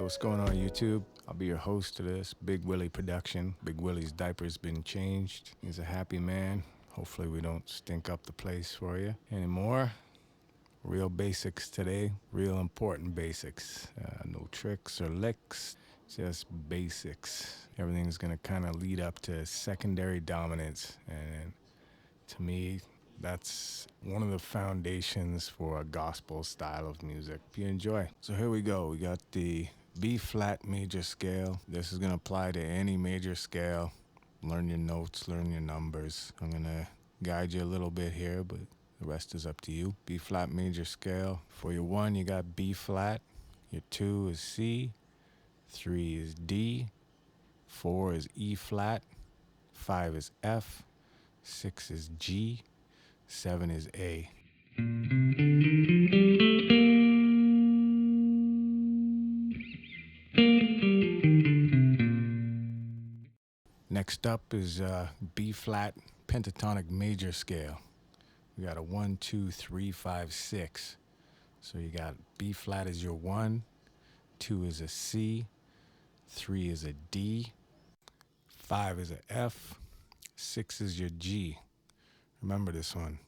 what's going on YouTube? I'll be your host to this Big Willie production. Big Willie's diaper's been changed. He's a happy man. Hopefully we don't stink up the place for you anymore. Real basics today, real important basics. No tricks or licks, just basics. Everything's gonna kind of lead up to secondary dominance, and to me, that's one of the foundations for a gospel style of music. If you enjoy. So here we go. We got the B flat major scale. This is gonna apply to any major scale. Learn your notes, learn your numbers. I'm gonna guide you a little bit here, but the rest is up to you. B flat major scale. For your 1, you got B flat. Your 2 is C. 3 is D. 4 is E flat. 5 is F. 6 is G. 7 is A. Next up is B flat pentatonic major scale. We got a 1, 2, 3, 5, 6. So you got B flat is your 1, 2 is a C, 3 is a D, 5 is a F, 6 is your G. Remember this one.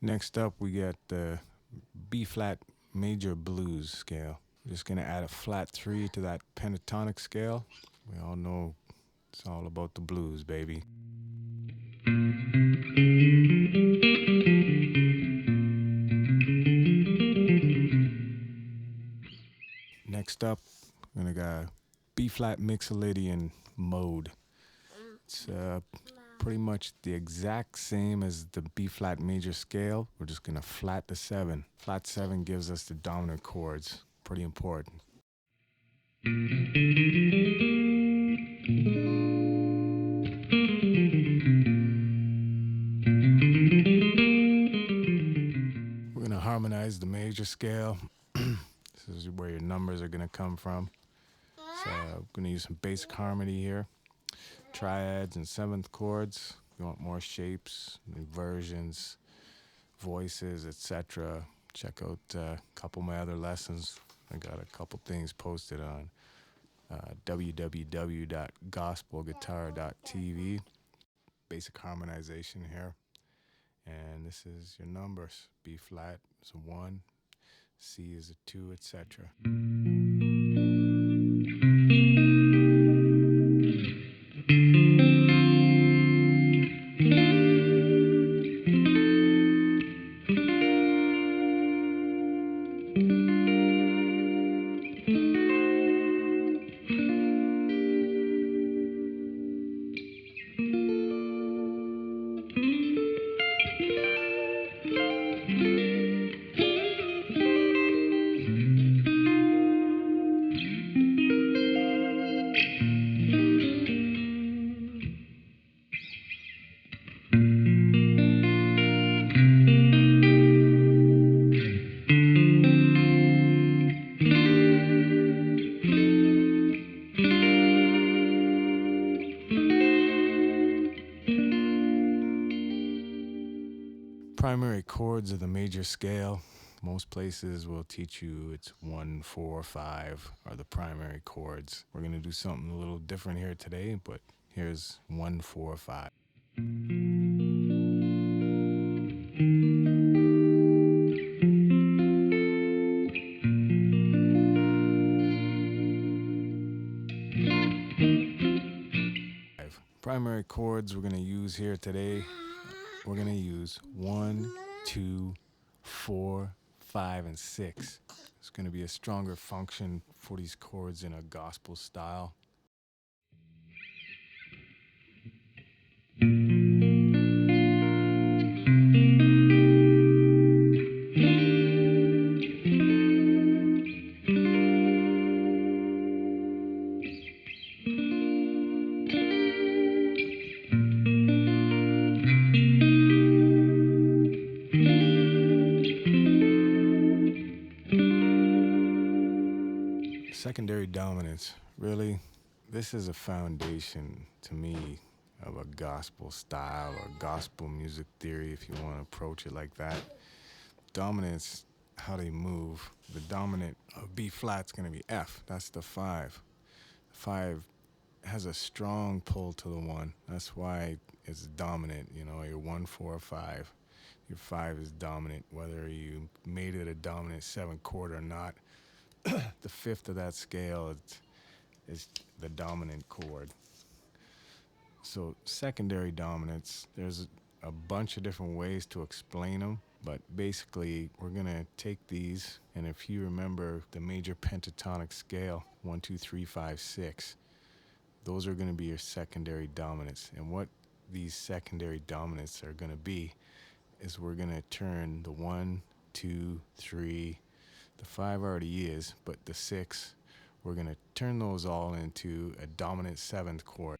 Next up, we got the B flat major blues scale. We're just gonna add a flat 3 to that pentatonic scale. We all know it's all about the blues, baby. Next up, we're gonna go B flat Mixolydian mode. It's pretty much the exact same as the B flat major scale. We're just gonna flat the 7. Flat 7 gives us the dominant chords. Pretty important. We're gonna harmonize the major scale. This is where your numbers are gonna come from. So I'm gonna use some basic harmony here. Triads and 7th chords. If you want more shapes, inversions, voices, etc., check out a couple of my other lessons. I got a couple things posted on www.gospelguitar.tv. Basic harmonization here. And this is your numbers. B flat is a 1, C is a 2, etc. Primary chords of the major scale. Most places will teach you it's 1, 4, 5 are the primary chords. We're gonna do something a little different here today, but here's 1, 4, 5. Primary chords we're gonna use here today. We're gonna use 1, 2, 4, 5, and 6. It's gonna be a stronger function for these chords in a gospel style. Secondary dominance, really, this is a foundation to me of a gospel style or gospel music theory, if you want to approach it like that. Dominance, how they move. The dominant of B flat's going to be F. That's the 5. 5 has a strong pull to the 1. That's why it's dominant. You know, your 1, 4, 5. Your 5 is dominant, whether you made it a dominant 7 chord or not. The 5th of that scale is the dominant chord. So secondary dominants, there's a bunch of different ways to explain them, but basically we're gonna take these, and if you remember the major pentatonic scale, 1, 2, 3, 5, 6, those are gonna be your secondary dominants. And what these secondary dominants are gonna be is we're gonna turn the 1, 2, 3, the 5 already is, but the 6, we're gonna turn those all into a dominant 7th chord.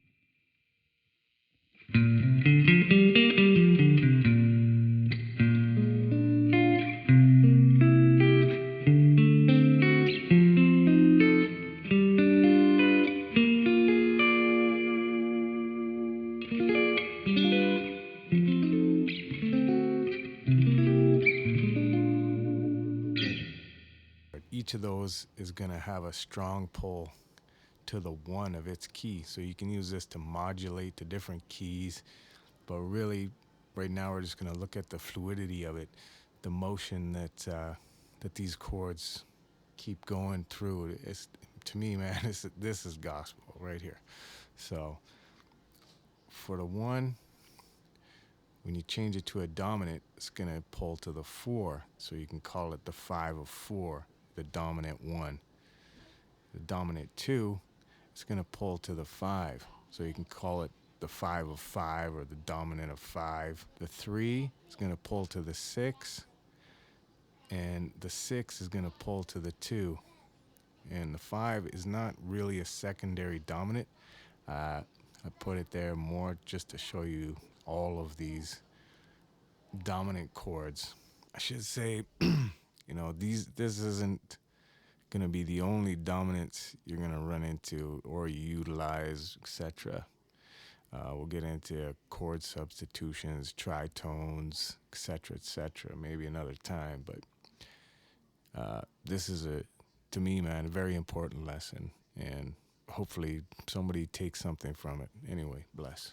Each of those is going to have a strong pull to the 1 of its key. So you can use this to modulate the different keys. But really, right now we're just going to look at the fluidity of it, the motion that these chords keep going through. It's, to me, man, this is gospel right here. So for the 1, when you change it to a dominant, it's going to pull to the 4. So you can call it the 5 of 4, the dominant 1. The dominant 2 is going to pull to the 5. So you can call it the 5 of 5 or the dominant of 5. The 3 is going to pull to the 6. And the 6 is going to pull to the 2. And the 5 is not really a secondary dominant. I put it there more just to show you all of these dominant chords. I should say, you know, this isn't going to be the only dominants you're going to run into or utilize, etc. We'll get into chord substitutions, tritones, etc., maybe another time. But this is, to me, man, a very important lesson. And hopefully somebody takes something from it. Anyway, bless.